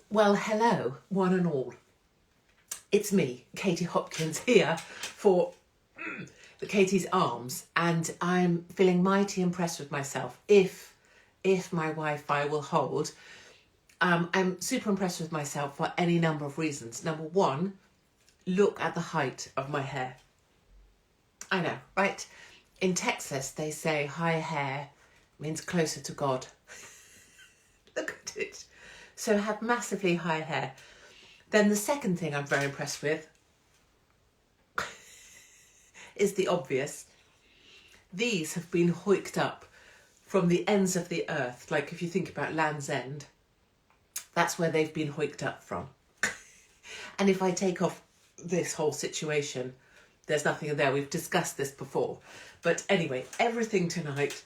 Well, hello, one and all. It's me, Katie Hopkins, here for the Katie's Arms, and I'm feeling mighty impressed with myself. If my Wi-Fi will hold, I'm super impressed with myself for any number of reasons. Number one, look at the height of my hair. I know, right? In Texas, they say high hair means closer to God. Look at it. So I have massively high hair. Then the second thing I'm very impressed with is the obvious. These have been hoiked up from the ends of the earth. Like if you think about Land's End, that's where they've been hoiked up from. And if I take off this whole situation, there's nothing in there. We've discussed this before. But anyway, everything tonight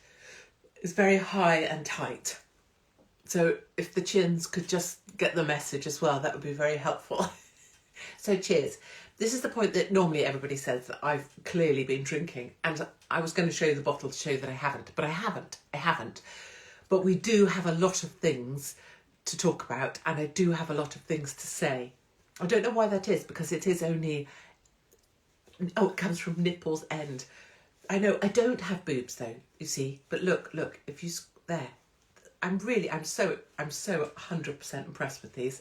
is very high and tight. So if the chins could just get the message as well, that would be very helpful. So cheers. This is the point that normally everybody says that I've clearly been drinking, and I was going to show you the bottle to show that I haven't, but I haven't. But we do have a lot of things to talk about, and I do have a lot of things to say. I don't know why that is, because it is only, it comes from nipples end. I know, I don't have boobs though, you see, but look, if you, there. I'm so 100% impressed with these.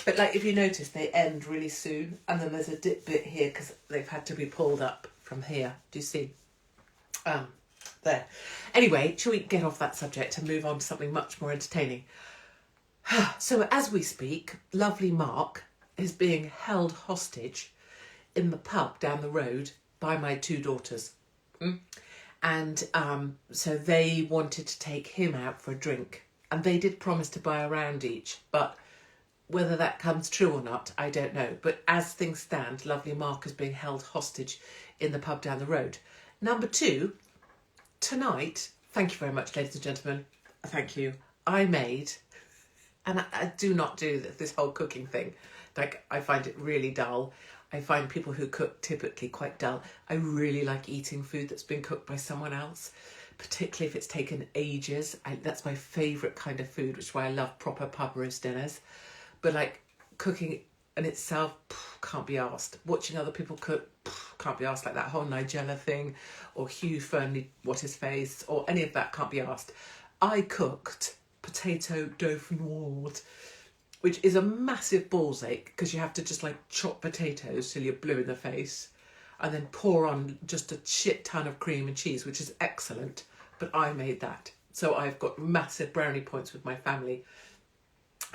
But like, if you notice, they end really soon, and then there's a dip bit here because they've had to be pulled up from here. Do you see? There. Anyway, shall we get off that subject and move on to something much more entertaining? So as we speak, lovely Mark is being held hostage in the pub down the road by my two daughters. And so they wanted to take him out for a drink, and they did promise to buy a round each, but whether that comes true or not, I don't know. But as things stand, lovely Mark is being held hostage in the pub down the road. Number two, tonight, thank you very much, ladies and gentlemen, thank you, I made, and I do not do this whole cooking thing, like I find it really dull. I find people who cook typically quite dull. I really like eating food that's been cooked by someone else, particularly if it's taken ages. That's my favourite kind of food, which is why I love proper pub roast dinners. But like cooking in itself, can't be asked. Watching other people cook, can't be asked. Like that whole Nigella thing, or Hugh Fernley, what his face, or any of that can't be asked. I cooked potato dauphinoise, which is a massive balls ache because you have to just like chop potatoes till you're blue in the face and then pour on just a shit ton of cream and cheese, which is excellent. But I made that. So I've got massive brownie points with my family.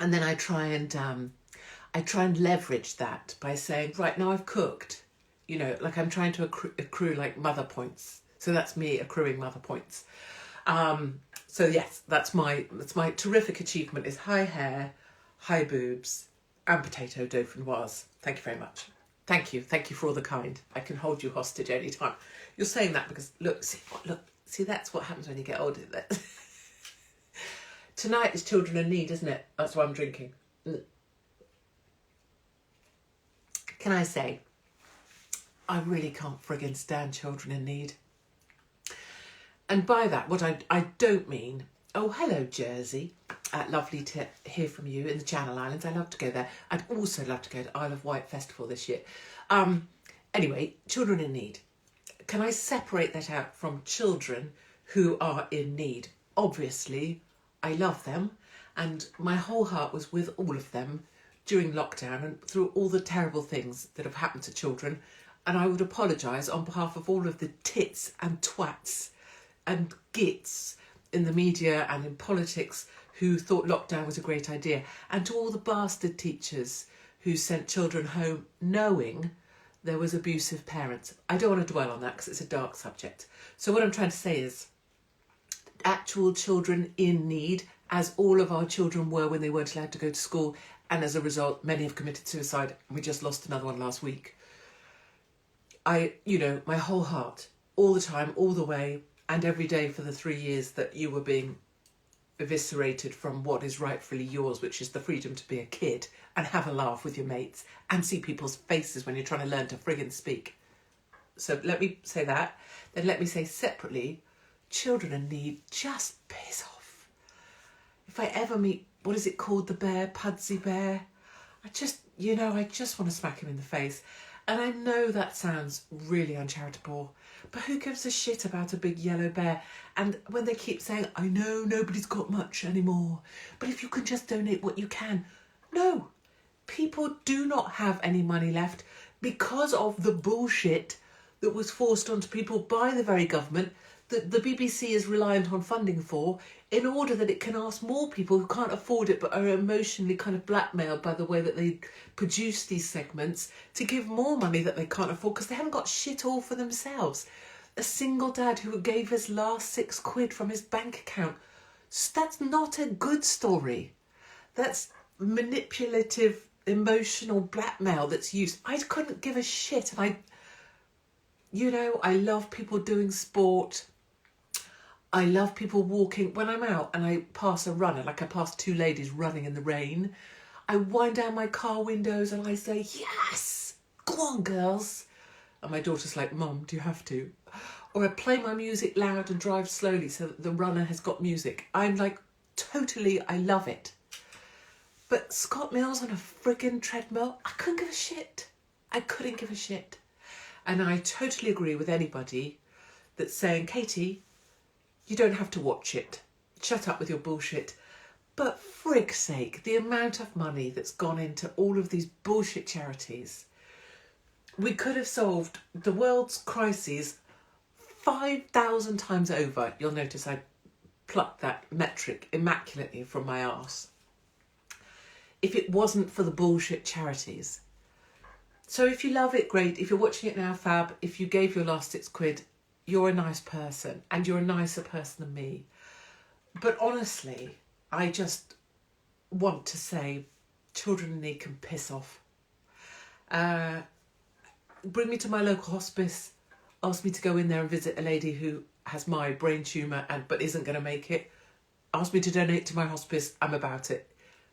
And then I try and leverage that by saying, right, now I've cooked, you know, like I'm trying to accrue like mother points. So that's me accruing mother points. So yes, that's my terrific achievement is high hair, high boobs, and potato dauphinoise. Thank you very much. Thank you for all the kind. I can hold you hostage any time. You're saying that because look, see, that's what happens when you get older. Tonight is Children in Need, isn't it? That's why I'm drinking. Can I say, I really can't friggin' stand Children in Need. And by that, what I don't mean, oh, hello, Jersey. Lovely to hear from you in the Channel Islands. I love to go there. I'd also love to go to Isle of Wight Festival this year. Anyway, Children in Need. Can I separate that out from children who are in need? Obviously, I love them, and my whole heart was with all of them during lockdown and through all the terrible things that have happened to children. And I would apologise on behalf of all of the tits and twats and gits in the media and in politics who thought lockdown was a great idea, and to all the bastard teachers who sent children home knowing there was abusive parents. I don't want to dwell on that because it's a dark subject. So what I'm trying to say is actual children in need, as all of our children were when they weren't allowed to go to school, and as a result many have committed suicide. We just lost another one last week. My whole heart, all the time, all the way, and every day for the 3 years that you were being eviscerated from what is rightfully yours, which is the freedom to be a kid and have a laugh with your mates and see people's faces when you're trying to learn to friggin' speak. So let me say that. Then let me say separately, children in need, just piss off. If I ever meet what is it called? The bear, Pudsey Bear. I just want to smack him in the face. And I know that sounds really uncharitable, but who gives a shit about a big yellow bear? And when they keep saying, I know nobody's got much anymore, but if you can just donate what you can. No, people do not have any money left because of the bullshit that was forced onto people by the very government that the BBC is reliant on funding for, in order that it can ask more people who can't afford it but are emotionally kind of blackmailed by the way that they produce these segments to give more money that they can't afford because they haven't got shit all for themselves. A single dad who gave his last £6 from his bank account. That's not a good story. That's manipulative, emotional blackmail that's used. I couldn't give a shit. And I love people doing sport. I love people walking. When I'm out and I pass a runner, like I passed 2 ladies running in the rain, I wind down my car windows and I say, yes, go on, girls. And my daughter's like, Mum, do you have to? Or I play my music loud and drive slowly so that the runner has got music. I'm like, totally, I love it. But Scott Mills on a friggin' treadmill, I couldn't give a shit. I couldn't give a shit. And I totally agree with anybody that's saying, Katie, you don't have to watch it. Shut up with your bullshit. But frig's sake, the amount of money that's gone into all of these bullshit charities. We could have solved the world's crises 5,000 times over. You'll notice I plucked that metric immaculately from my arse. If it wasn't for the bullshit charities. So if you love it, great. If you're watching it now, fab. If you gave your last £6, you're a nice person and you're a nicer person than me. But honestly, I just want to say children in need can piss off. Bring me to my local hospice, ask me to go in there and visit a lady who has my brain tumour but isn't going to make it. Ask me to donate to my hospice, I'm about it.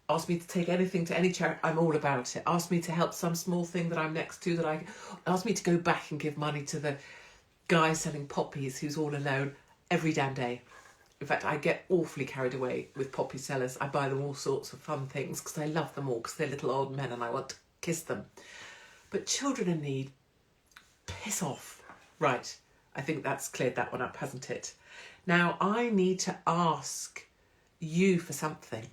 Ask me to take anything to any charity, I'm all about it. Ask me to help some small thing that I'm next to ask me to go back and give money to the guy selling poppies who's all alone every damn day. In fact, I get awfully carried away with poppy sellers. I buy them all sorts of fun things because I love them all because they're little old men and I want to kiss them. But children in need, piss off. Right, I think that's cleared that one up, hasn't it? Now, I need to ask you for something.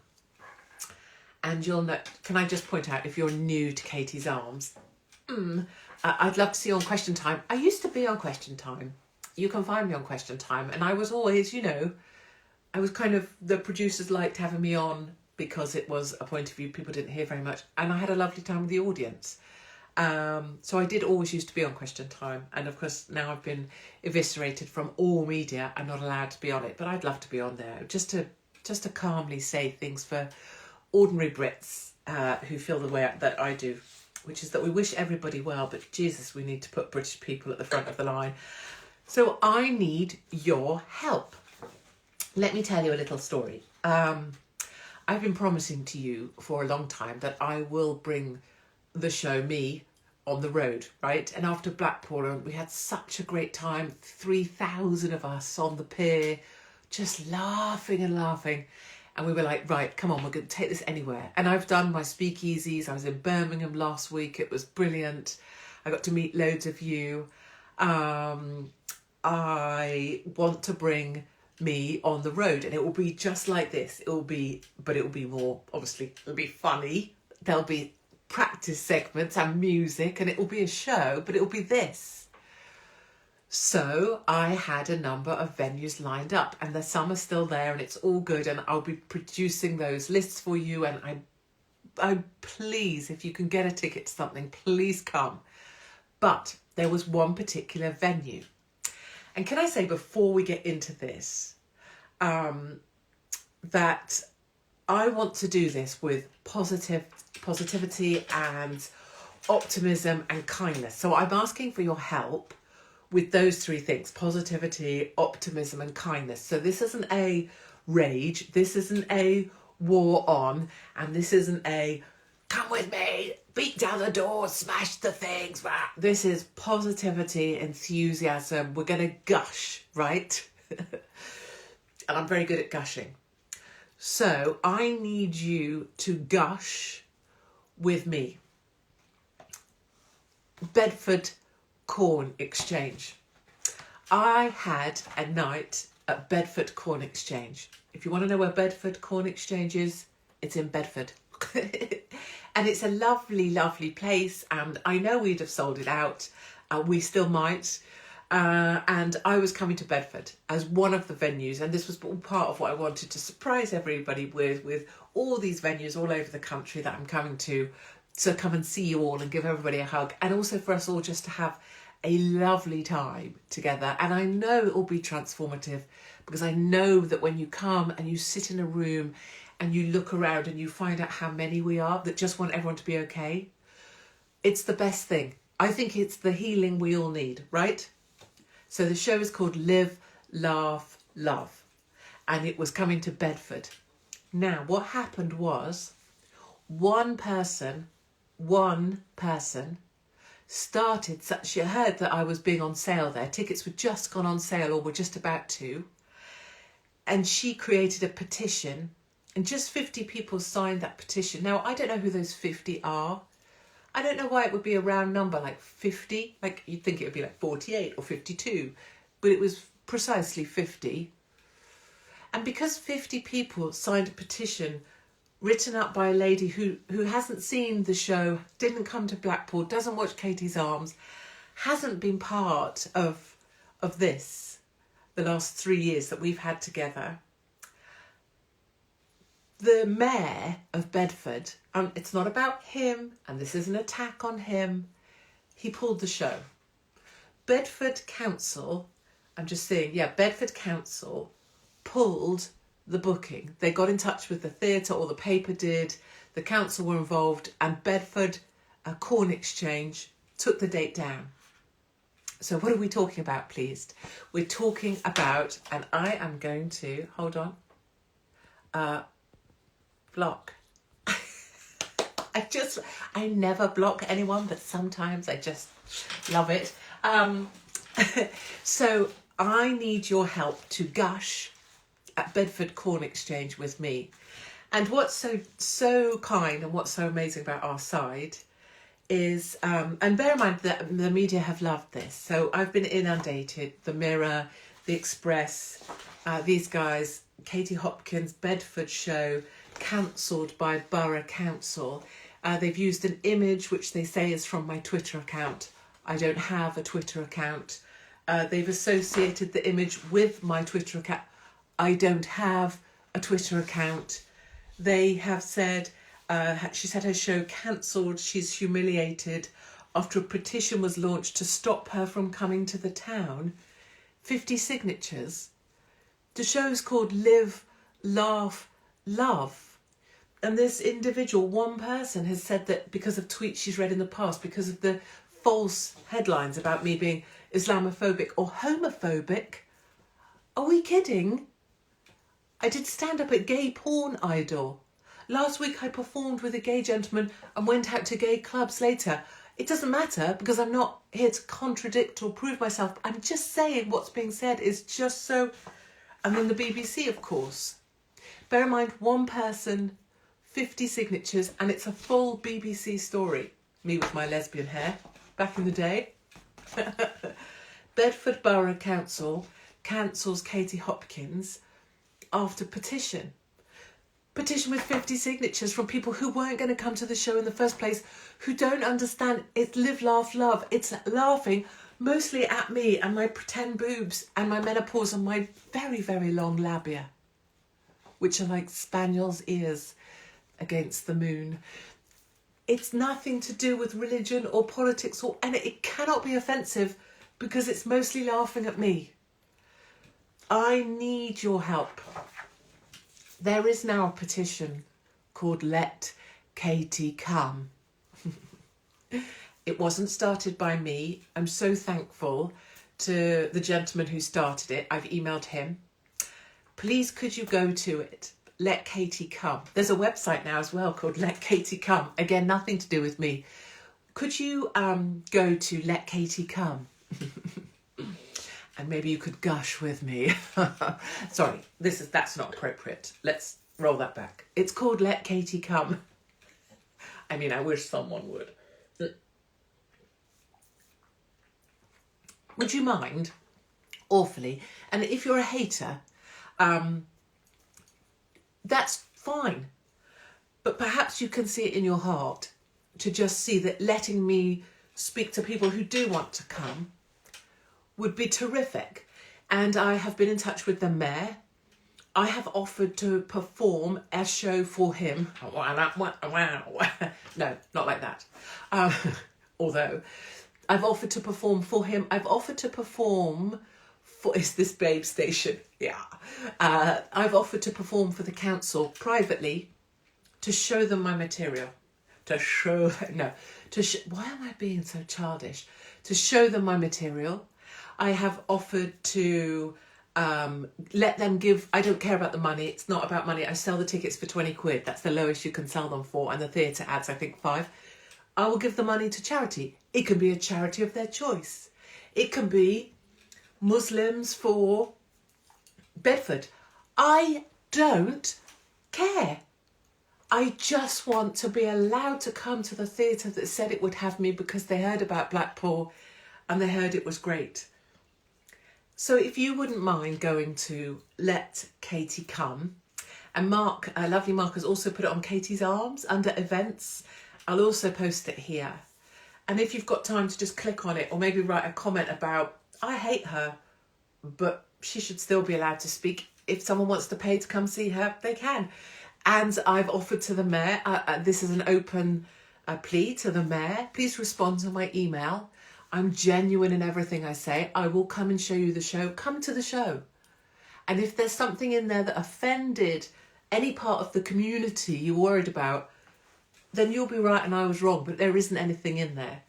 And you'll know, can I just point out, if you're new to Katie's Arms, I'd love to see you on Question Time. I used to be on Question Time. You can find me on Question Time. And I was always, I was kind of, the producers liked having me on because it was a point of view people didn't hear very much. And I had a lovely time with the audience. So I did always used to be on Question Time. And of course, now I've been eviscerated from all media. I'm not allowed to be on it, but I'd love to be on there just to calmly say things for ordinary Brits who feel the way that I do, which is that we wish everybody well, but Jesus, we need to put British people at the front of the line. So I need your help. Let me tell you a little story. I've been promising to you for a long time that I will bring the show, me, on the road, right? And after Blackpool, we had such a great time, 3,000 of us on the pier, just laughing and laughing. And we were like, right, come on, we're going to take this anywhere. And I've done my speakeasies. I was in Birmingham last week. It was brilliant. I got to meet loads of you. I want to bring me on the road, and it will be just like this. It will be more, obviously, it'll be funny. There'll be practice segments and music, and it will be a show, but it will be this. So I had a number of venues lined up, and the summer's still there, and it's all good, and I'll be producing those lists for you. And I please, if you can get a ticket to something, please come. But there was one particular venue, and can I say before we get into this, that I want to do this with positivity and optimism and kindness. So I'm asking for your help with those 3 things: positivity, optimism and kindness. So this isn't a rage, this isn't a war on, and this isn't a come with me, beat down the doors, smash the things. This is positivity, enthusiasm. We're going to gush, right? And I'm very good at gushing. So I need you to gush with me. Bedford Corn Exchange. I had a night at Bedford Corn Exchange. If you want to know where Bedford Corn Exchange is, it's in Bedford. And it's a lovely, lovely place. And I know we'd have sold it out. We still might. And I was coming to Bedford as one of the venues. And this was all part of what I wanted to surprise everybody with all these venues all over the country that I'm coming to. So come and see you all and give everybody a hug. And also for us all just to have a lovely time together. And I know it will be transformative, because I know that when you come and you sit in a room and you look around and you find out how many we are that just want everyone to be okay, it's the best thing. I think it's the healing we all need, right? So the show is called Live, Laugh, Love, and it was coming to Bedford. Now, what happened was one person started, she heard that I was being on sale there. Tickets were just gone on sale or were just about to. And she created a petition, and just 50 people signed that petition. Now, I don't know who those 50 are. I don't know why it would be a round number like 50. Like you'd think it would be like 48 or 52, but it was precisely 50. And because 50 people signed a petition written up by a lady who hasn't seen the show, didn't come to Blackpool, doesn't watch Katie's Arms, hasn't been part of this the last 3 years that we've had together. The mayor of Bedford, it's not about him, and this is an attack on him, he pulled the show. Bedford Council, I'm just saying, Bedford Council pulled the booking. They got in touch with the theatre, or the paper did, the council were involved, and Bedford Corn Exchange took the date down. So what are we talking about, please? We're talking about, and I am going to, hold on, block. I never block anyone, but sometimes I just love it. So I need your help to gush at Bedford Corn Exchange with me. And what's so kind and what's so amazing about our side is, and bear in mind that the media have loved this. So I've been inundated, the Mirror, the Express, these guys, Katie Hopkins, Bedford show, cancelled by Borough Council. They've used an image which they say is from my Twitter account. I don't have a Twitter account. They've associated the image with my Twitter account. I don't have a Twitter account. They have said, she's had her show cancelled. She's humiliated after a petition was launched to stop her from coming to the town. 50 signatures. The show's called Live, Laugh, Love. And this individual, one person, has said that because of tweets she's read in the past, because of the false headlines about me being Islamophobic or homophobic. Are we kidding? I did stand up at Gay Porn Idol. Last week I performed with a gay gentleman and went out to gay clubs later. It doesn't matter, because I'm not here to contradict or prove myself. I'm just saying what's being said is just so... And then the BBC, of course. Bear in mind, one person, 50 signatures, and it's a full BBC story. Me with my lesbian hair, back in the day. Bedford Borough Council cancels Katie Hopkins after petition. Petition with 50 signatures from people who weren't going to come to the show in the first place, who don't understand it's Live, Laugh, Love. It's laughing mostly at me and my pretend boobs and my menopause and my very, very long labia, which are like spaniel's ears against the moon. It's nothing to do with religion or politics, and it cannot be offensive because it's mostly laughing at me. I need your help. There is now a petition called Let Katie Come. It wasn't started by me. I'm so thankful to the gentleman who started it. I've emailed him. Please, could you go to it? Let Katie Come. There's a website now as well called Let Katie Come. Again, nothing to do with me. Could you go to Let Katie Come? And maybe you could gush with me. Sorry, that's not appropriate. Let's roll that back. It's called Let Katie Come. I mean, I wish someone would. Would you mind? Awfully. And if you're a hater, that's fine. But perhaps you can see it in your heart to just see that letting me speak to people who do want to come would be terrific. And I have been in touch with the mayor. I have offered to perform a show for him. Wow. No, not like that. Although I've offered to perform for him. I've offered to perform for... Is this Babe Station? Yeah. I've offered to perform for the council privately to show them my material. Why am I being so childish? To show them my material. I have offered to let them give... I don't care about the money. It's not about money. I sell the tickets for 20 quid. That's the lowest you can sell them for. And the theatre adds, I think, 5. I will give the money to charity. It can be a charity of their choice. It can be Muslims for Bedford. I don't care. I just want to be allowed to come to the theatre that said it would have me because they heard about Blackpool and they heard it was great. So if you wouldn't mind going to Let Katie Come, and Mark, lovely Mark, has also put it on Katie's Arms under events. I'll also post it here. And if you've got time to just click on it or maybe write a comment about, I hate her, but she should still be allowed to speak. If someone wants to pay to come see her, they can. And I've offered to the mayor, this is an open plea to the mayor, please respond to my email. I'm genuine in everything I say. I will come and show you the show. Come to the show. And if there's something in there that offended any part of the community you're worried about, then you'll be right and I was wrong, but there isn't anything in there.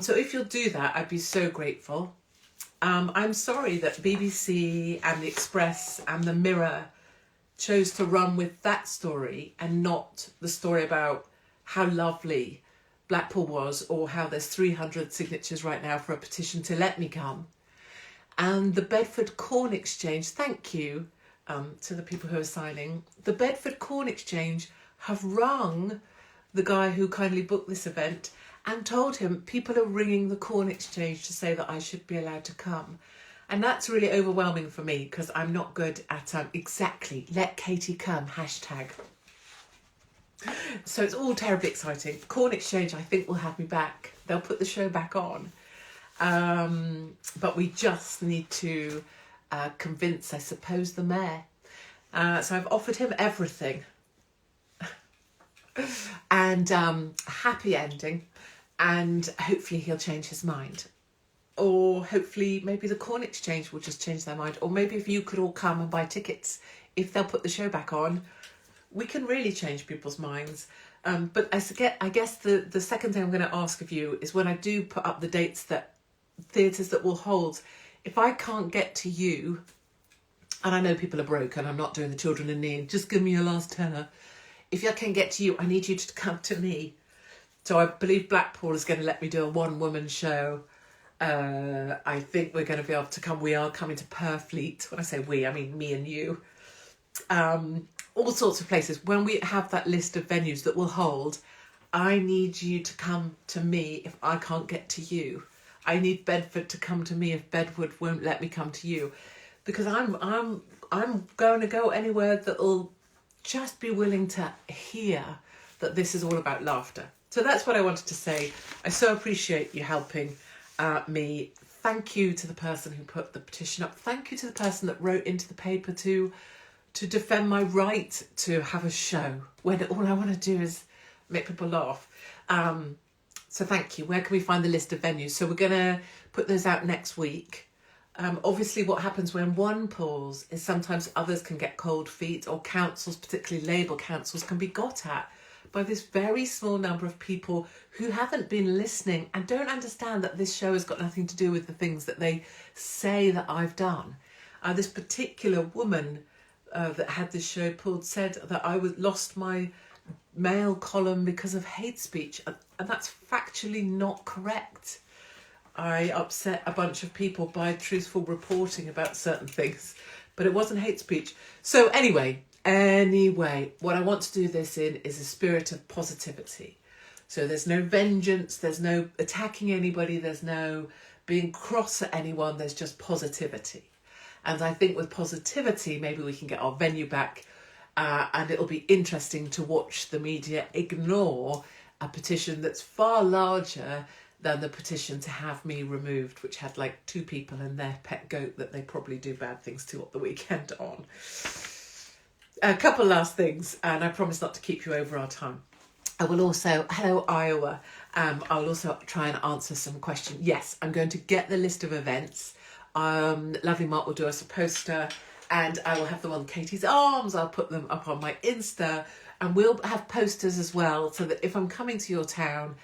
So if you'll do that, I'd be so grateful. I'm sorry that BBC and the Express and the Mirror chose to run with that story and not the story about how lovely Blackpool was, or how there's 300 signatures right now for a petition to let me come. And the Bedford Corn Exchange, thank you to the people who are signing. The Bedford Corn Exchange have rung the guy who kindly booked this event and told him people are ringing the Corn Exchange to say that I should be allowed to come. And that's really overwhelming for me because I'm not good at exactly let Katie come hashtag. So it's all terribly exciting. Corn Exchange, I think, will have me back. They'll put the show back on. But we just need to convince, I suppose, the mayor. So I've offered him everything. And happy ending. And hopefully he'll change his mind. Or hopefully maybe the Corn Exchange will just change their mind. Or maybe if you could all come and buy tickets, if they'll put the show back on, we can really change people's minds. But I guess the second thing I'm going to ask of you is when I do put up the dates that theatres that will hold, if I can't get to you, and I know people are broke and I'm not doing the children in need, just give me your last tenner. If I can get to you, I need you to come to me. So I believe Blackpool is going to let me do a one-woman show. I think we're going to be able to come. We are coming to Purfleet. When I say we, I mean me and you. All sorts of places. When we have that list of venues that will hold, I need you to come to me if I can't get to you. I need Bedford to come to me if Bedford won't let me come to you, because I'm going to go anywhere that'll just be willing to hear that this is all about laughter. So that's what I wanted to say. I so appreciate you helping me. Thank you to the person who put the petition up. Thank you to the person that wrote into the paper to defend my right to have a show when all I want to do is make people laugh. So thank you. Where can we find the list of venues? So we're going to put those out next week. Obviously what happens when one pulls is sometimes others can get cold feet, or councils, particularly Labour councils, can be got at by this very small number of people who haven't been listening and don't understand that this show has got nothing to do with the things that they say that I've done. This particular woman that had this show pulled said that I lost my mail column because of hate speech, and that's factually not correct. I upset a bunch of people by truthful reporting about certain things, but it wasn't hate speech. So anyway, Anyway, what I want to do this in is a spirit of positivity. So there's no vengeance, there's no attacking anybody, there's no being cross at anyone, there's just positivity. And I think with positivity, maybe we can get our venue back, and it'll be interesting to watch the media ignore a petition that's far larger than the petition to have me removed, which had like 2 people and their pet goat that they probably do bad things to at the weekend on. A couple last things, and I promise not to keep you over our time. I will also, hello Iowa, I will also try and answer some questions. Yes, I'm going to get the list of events. Lovely Mark will do us a poster, and I will have them on Katie's Arms. I'll put them up on my Insta, and we'll have posters as well, so that if I'm coming to your town,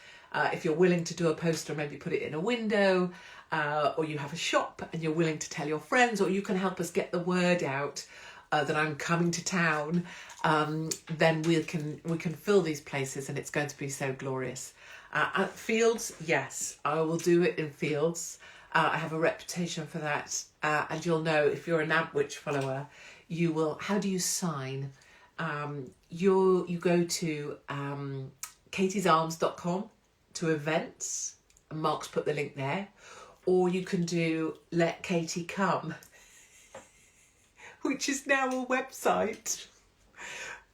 if you're willing to do a poster, maybe put it in a window, or you have a shop and you're willing to tell your friends, or you can help us get the word out that I'm coming to town, then we can fill these places, and it's going to be so glorious. At Fields, yes, I will do it in Fields. I have a reputation for that, and you'll know if you're a Nantwich follower, you will. How do you sign? You go to katiesarms.com to events, and Mark's put the link there, or you can do Let Katie Come, which is now a website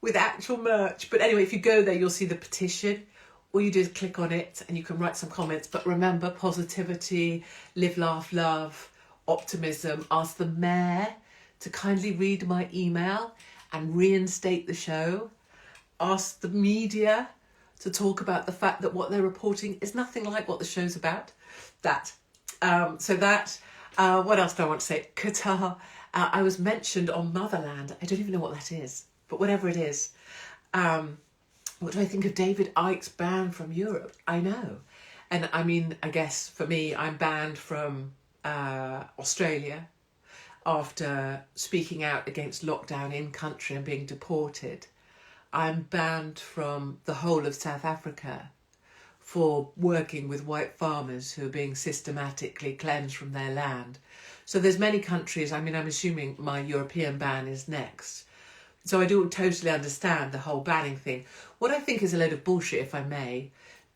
with actual merch. But anyway, if you go there, you'll see the petition. All you do is click on it and you can write some comments. But remember, positivity, live, laugh, love, optimism. Ask the mayor to kindly read my email and reinstate the show. Ask the media to talk about the fact that what they're reporting is nothing like what the show's about. What else do I want to say? Qatar. I was mentioned on Motherland. I don't even know what that is, but whatever it is. What do I think of David Icke's ban from Europe? I know. And I mean, I guess for me, I'm banned from Australia after speaking out against lockdown in country and being deported. I'm banned from the whole of South Africa for working with white farmers who are being systematically cleansed from their land. So there's many countries. I mean, I'm assuming my European ban is next. So I do totally understand the whole banning thing. What I think is a load of bullshit, if I may,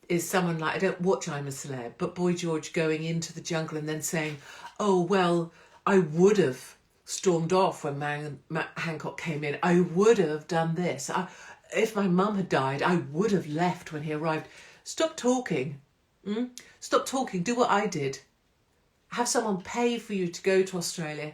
is someone like, I don't watch I'm a Celeb, but Boy George going into the jungle and then saying, oh, well, I would have stormed off when Matt Hancock came in. I would have done this. If my mum had died, I would have left when he arrived. Stop talking. Stop talking. Do what I did. Have someone pay for you to go to Australia.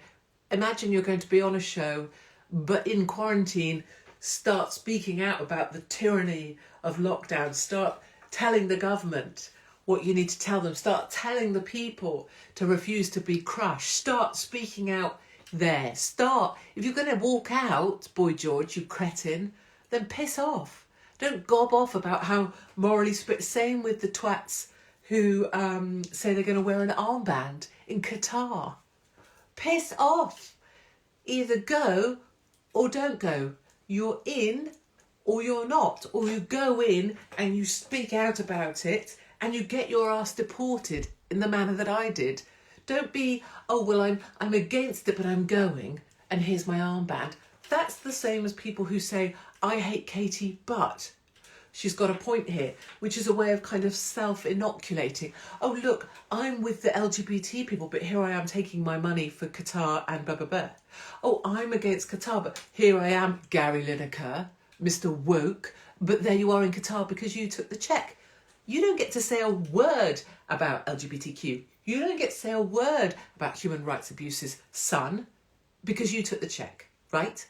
Imagine you're going to be on a show, but in quarantine, start speaking out about the tyranny of lockdown. Start telling the government what you need to tell them. Start telling the people to refuse to be crushed. Start speaking out there. If you're going to walk out, Boy George, you cretin, then piss off. Don't gob off about how morally split. Same with the twats who say they're going to wear an armband in Qatar. Piss off. Either go or don't go. You're in or you're not. Or you go in and you speak out about it and you get your ass deported in the manner that I did. Don't be, oh, well, I'm against it, but I'm going, and here's my armband. That's the same as people who say, I hate Katie, but she's got a point here, which is a way of kind of self-inoculating. Oh, look, I'm with the LGBT people, but here I am taking my money for Qatar and blah, blah, blah. Oh, I'm against Qatar, but here I am, Gary Lineker, Mr. Woke, but there you are in Qatar because you took the check. You don't get to say a word about LGBTQ. You don't get to say a word about human rights abuses, son, because you took the check. Right?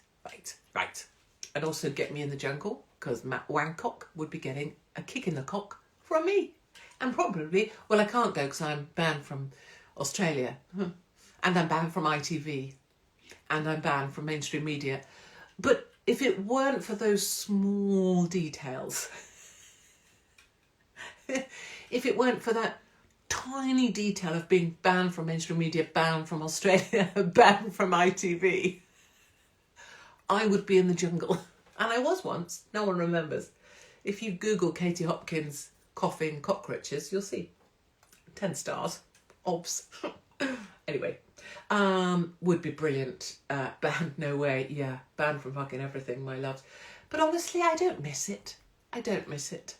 Right. And also get me in the jungle, because Matt Wancock would be getting a kick in the cock from me. And probably, well, I can't go because I'm banned from Australia. And I'm banned from ITV. And I'm banned from mainstream media. But if it weren't for those small details, if it weren't for that tiny detail of being banned from mainstream media, banned from Australia, banned from ITV, I would be in the jungle. And I was once. No one remembers. If you Google Katie Hopkins coughing cockroaches, you'll see. 10 stars. Obs. Anyway, Would be brilliant. Banned, no way. Yeah, banned from fucking everything, my loves. But honestly, I don't miss it. I don't miss it.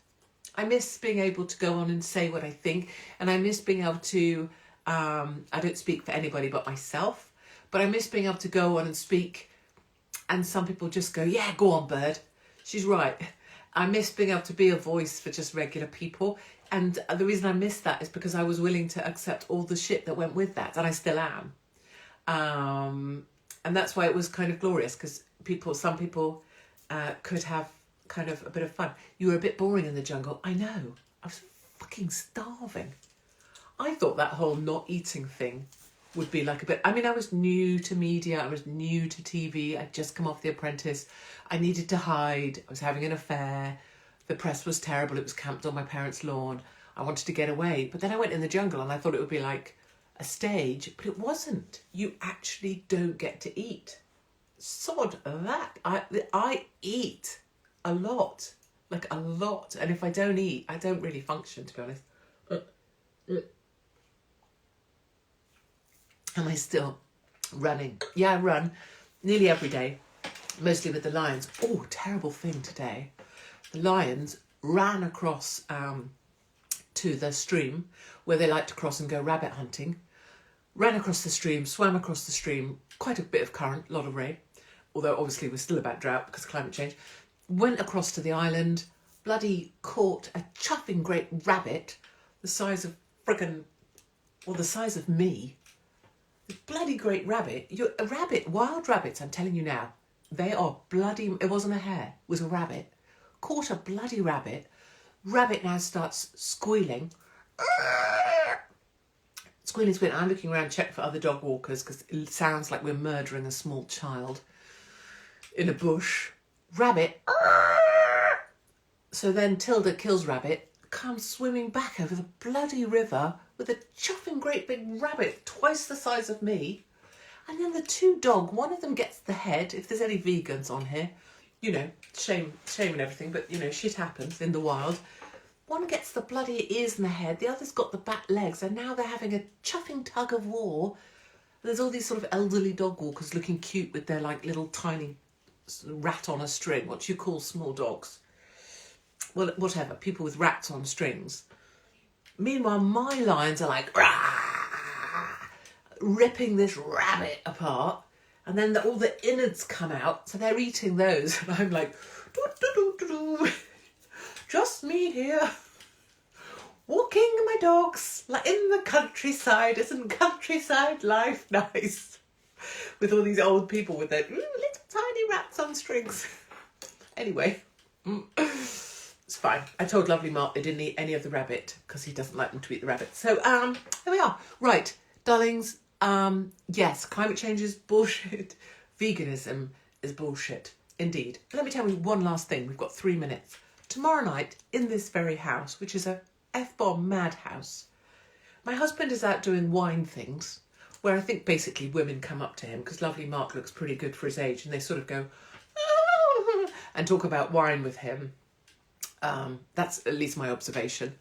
I miss being able to go on and say what I think, and I miss being able to, I don't speak for anybody but myself, but I miss being able to go on and speak, and some people just go, yeah, go on, bird. She's right. I miss being able to be a voice for just regular people, and the reason I miss that is because I was willing to accept all the shit that went with that, and I still am. And that's why it was kind of glorious, because some people could have kind of a bit of fun. You were a bit boring in the jungle. I know. I was fucking starving. I thought that whole not eating thing would be like a bit... I mean, I was new to media. I was new to TV. I'd just come off The Apprentice. I needed to hide. I was having an affair. The press was terrible. It was camped on my parents' lawn. I wanted to get away. But then I went in the jungle and I thought it would be like a stage, but it wasn't. You actually don't get to eat. Sod that. I eat a lot, like a lot. And if I don't eat, I don't really function, to be honest. Am I still running? Yeah, I run nearly every day, mostly with the lions. Oh, terrible thing today. The lions ran across to the stream where they like to cross and go rabbit hunting. Ran across the stream, swam across the stream, quite a bit of current, a lot of rain, although obviously we're still about drought because of climate change. Went across to the island, bloody caught a chuffing great rabbit, the size of friggin', well, the size of me. The bloody great rabbit. A rabbit, wild rabbits, I'm telling you now, they are bloody, it wasn't a hare, it was a rabbit. Caught a bloody rabbit. Rabbit now starts squealing. Squealing. I'm looking around, check for other dog walkers, because it sounds like we're murdering a small child in a bush. Rabbit. So then Tilda kills Rabbit, comes swimming back over the bloody river with a chuffing great big rabbit, twice the size of me. And then the two dog, one of them gets the head, if there's any vegans on here, you know, shame and everything, but, you know, shit happens in the wild. One gets the bloody ears and the head, the other's got the back legs, and now they're having a chuffing tug of war. There's all these sort of elderly dog walkers looking cute with their, like, little tiny rat on a string. What do you call small dogs? Well, whatever, people with rats on strings. Meanwhile, my lions are like, rah, ripping this rabbit apart, and then all the innards come out, so they're eating those, and I'm like, doo, doo, doo, doo, doo. Just me here, walking my dogs, like in the countryside. Isn't countryside life nice? With all these old people with their little tiny rats on strings. Anyway, it's fine. I told lovely Mark they didn't eat any of the rabbit because he doesn't like them to eat the rabbit. So, there we are. Right, darlings, yes, climate change is bullshit. Veganism is bullshit, indeed. But let me tell you one last thing. We've got 3 minutes. Tomorrow night, in this very house, which is a F-bomb madhouse, my husband is out doing wine things, where I think basically women come up to him, because lovely Mark looks pretty good for his age, and they sort of go, oh, and talk about wine with him. That's at least my observation.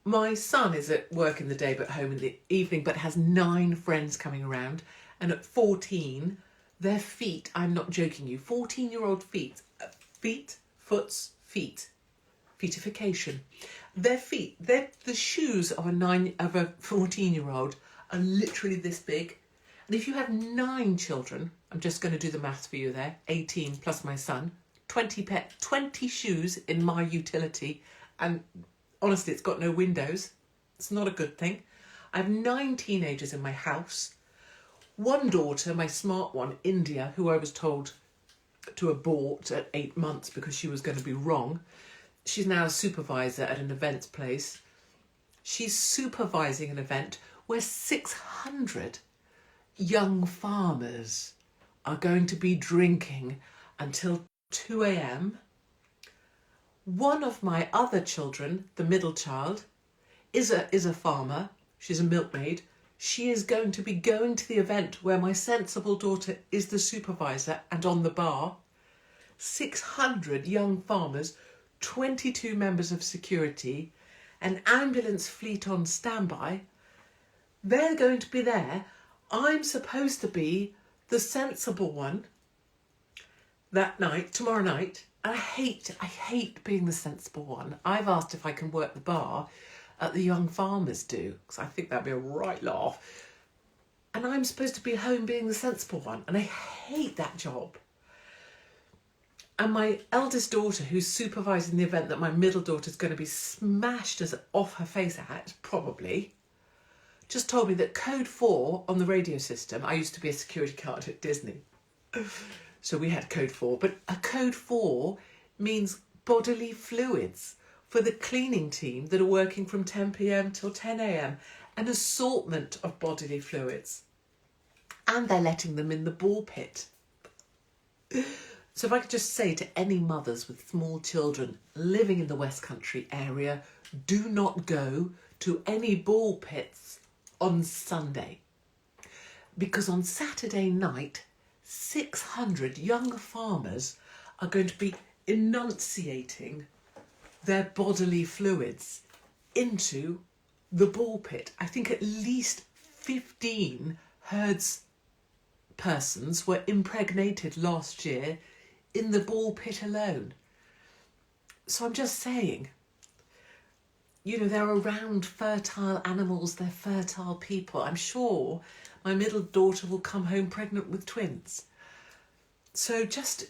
My son is at work in the day but home in the evening, but has 9 friends coming around, and at 14, their feet, I'm not joking you, 14-year-old feet, feetification. Their feet, the shoes of a 14-year-old are literally this big. And if you have 9 children, I'm just going to do the maths for you there, 18 plus my son, 20 shoes in my utility, and honestly, it's got no windows. It's not a good thing. I have 9 teenagers in my house. One daughter, my smart one, India, who I was told to abort at 8 months because she was going to be wrong. She's now a supervisor at an events place. She's supervising an event where 600 young farmers are going to be drinking until 2 a.m. One of my other children, the middle child, is a farmer. She's a milkmaid. She is going to be going to the event where my sensible daughter is the supervisor and on the bar. 600 young farmers, 22 members of security, an ambulance fleet on standby. They're going to be there I'm supposed to be the sensible one that night, tomorrow night. And I hate being the sensible one. I've asked if I can work the bar at the Young Farmers do, because I think that'd be a right laugh. And I'm supposed to be home being the sensible one. And I hate that job. And my eldest daughter, who's supervising the event that my middle daughter's going to be smashed as off her face at, probably, just told me that code 4 on the radio system, I used to be a security guard at Disney. So we had code 4, but a code 4 means bodily fluids for the cleaning team that are working from 10 p.m. till 10 a.m. An assortment of bodily fluids. And they're letting them in the ball pit. So if I could just say to any mothers with small children living in the West Country area, do not go to any ball pits on Sunday. Because on Saturday night, 600 young farmers are going to be enunciating their bodily fluids into the ball pit. I think at least 15 herds persons were impregnated last year in the ball pit alone. So I'm just saying, you know, they're around fertile animals, they're fertile people. I'm sure my middle daughter will come home pregnant with twins. So just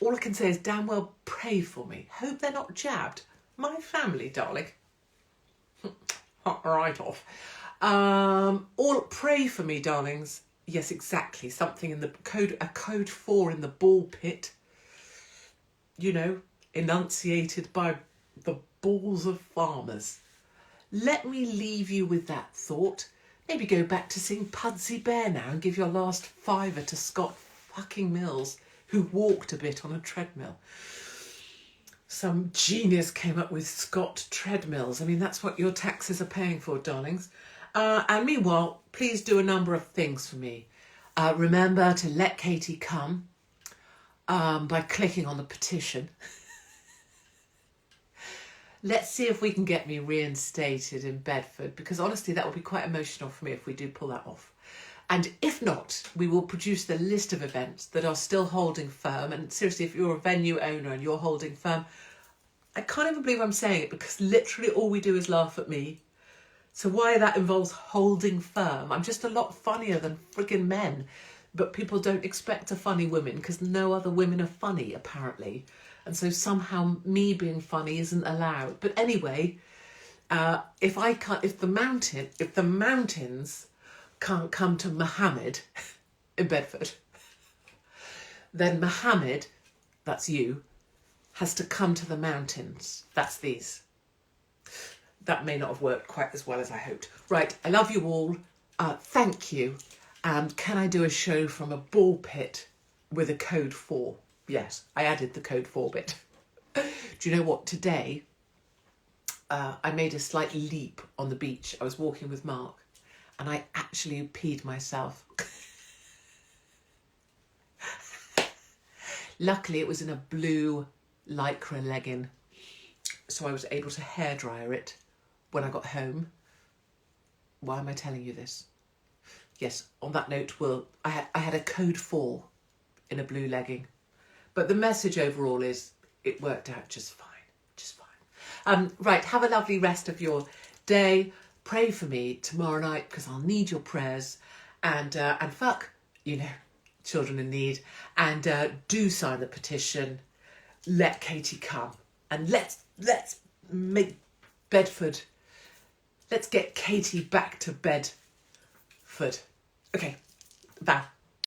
all I can say is damn well pray for me. Hope they're not jabbed. My family, darling. Right off. All pray for me, darlings. Yes, exactly. Something in the code, a code 4 in the ball pit. You know, enunciated by the balls of farmers. Let me leave you with that thought. Maybe go back to seeing Pudsey Bear now and give your last fiver to Scott fucking Mills, who walked a bit on a treadmill. Some genius came up with Scott treadmills. I mean, that's what your taxes are paying for, darlings. And meanwhile, please do a number of things for me. Remember to let Katie come by clicking on the petition. Let's see if we can get me reinstated in Bedford, because honestly, that will be quite emotional for me if we do pull that off. And if not, we will produce the list of events that are still holding firm. And seriously, if you're a venue owner and you're holding firm, I can't even believe I'm saying it, because literally all we do is laugh at me. So why that involves holding firm? I'm just a lot funnier than friggin' men. But people don't expect a funny woman because no other women are funny, apparently. And so somehow me being funny isn't allowed. But anyway, if the mountains can't come to Mohammed in Bedford, then Mohammed, that's you, has to come to the mountains. That's these. That may not have worked quite as well as I hoped. Right, I love you all. Thank you. And can I do a show from a ball pit with a code 4? Yes, I added the code 4 bit. Do you know what? Today, I made a slight leap on the beach. I was walking with Mark and I actually peed myself. Luckily, it was in a blue lycra legging, so I was able to hairdryer it when I got home. Why am I telling you this? Yes, on that note, I had a code 4 in a blue legging. But the message overall is it worked out just fine, just fine. Right, have a lovely rest of your day. Pray for me tomorrow night because I'll need your prayers. And fuck, you know, children in need. And do sign the petition. Let Katie come. And let's make Bedford. Let's get Katie back to Bedford. Okay, bye.